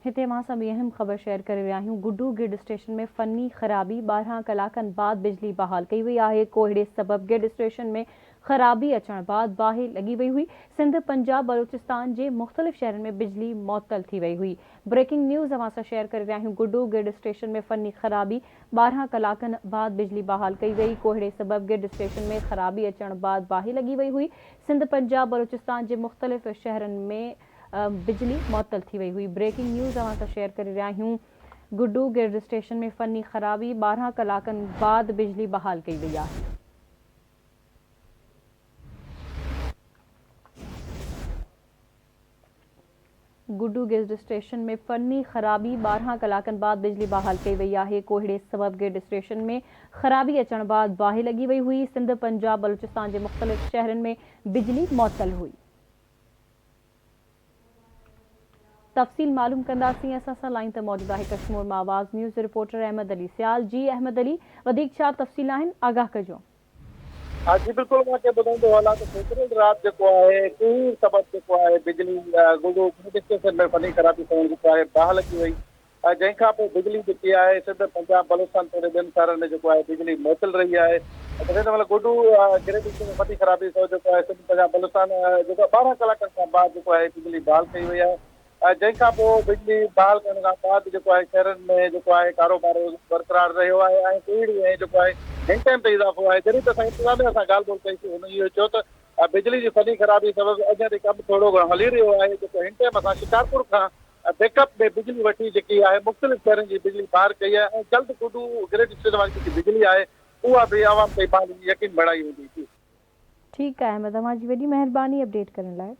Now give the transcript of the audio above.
हिते मां सभी अहम ख़बर शेयर करे रहिया आहियूं। गुड्डू गिड स्टेशन में फनी ख़राबी 12 कलाकनि बाद बिजली बहाल कई वई आहे। कोहीड़े सबब गिड स्टेशन में ख़राबी अचण बाद बाहि लॻी वई हुई। सिंध पंजाब बलोचिस्तान जे मुख़्तलिफ़ शहरनि में बिजली मुअत्तल थी वई हुई। ब्रेकिंग न्यूज़ अवां सां शेयर करे रहिया आहियूं। गुड्डू गिड स्टेशन में फनी ख़राबी 12 कलाकनि बाद बिजली बहाल कई वई। कोहीड़े सबब गिड स्टेशन में ख़राबी अचण बाद बाहि लॻी वई हुई। सिंध पंजाब बलोचिस्तान जे मुख़्तलिफ़ शहरनि में बिजली मुअत्तल थी वई हुई। ब्रेकिंग न्यूज़ अवां सां शेयर करे रहिया आहियूं। गुड्डू गिड स्टेशन में फनी ख़राबी 12 कलाकनि बाद बिजली बहाल कई वई आहे। गुड्डू गिड स्टेशन में फनी ख़राबी 12 कलाकनि बाद बिजली बहाल कई वई आहे। कोहीड़े सबब गिड स्टेशन में ख़राबी अचण बाद बाहि लॻी वई हुई। सिंध पंजाब बलोचिस्तान जे मुख़्तलिफ़ शहरनि में बिजली मुअत्तल हुई। तफ़सील मालूम कंदासीं। असां सां लाइन ते मौजूद आहे कश्मीर मां आवाज़ न्यूज़ रिपोर्टर अहमद अली सियाल। जी अहमद अली, वधीक छा तफ़सील आहिनि, आगाह कजो। हाँ जी बिल्कुल, मूंखे ॿुधाईंदो हलां त केतिरी राति जेको आहे कहिड़ी सबब जेको आहे बिजली गुड्डू स्टेशन में फनी ख़राबी थियण जेको आहे बाहि लॻी वई। जंहिंखां पोइ बिजली जेकी आहे सिंध पंजाब बलोचिस्तान थोरे ॿियनि शहरनि में जेको आहे बिजली मुअत्तल रही आहे। हिन महिल गुड्डू गिड स्टेशन में फनी ख़राबी थियो जेको आहे सिंध पंजाब बलोचिस्तान जेको 12 कलाकनि खां बाद जेको आहे बिजली बहाल कई वई आहे। जंहिंखां पोइ बिजली बहाल करण खां बाद जेको आहे शहरनि में जेको आहे कारोबार बरक़रार रहियो आहे ऐं कहिड़ी ऐं जेको आहे घंटनि ते इज़ाफ़ो आहे। जॾहिं त असां इंतज़ामिया सां ॻाल्हि ॿोल कईसीं, हुन इहो चयो त बिजली जी फनी ख़राबी सबबु अञा ताईं कमु थोरो घणो हली रहियो आहे। जेको हिन टाइम असां शिकारपुर खां बैकअप में बिजली वठी जेकी आहे मुख़्तलिफ़ शहरनि जी बिजली पार कई आहे ऐं जल्द गुड्डू गिड स्टेशन वारी जेकी बिजली आहे उहा बि आवाम ताईं पंहिंजी यकीन बढ़ाई वेंदी। ठीकु आहे अहमद, तव्हांजी वॾी महिरबानी अपडेट करण लाइ।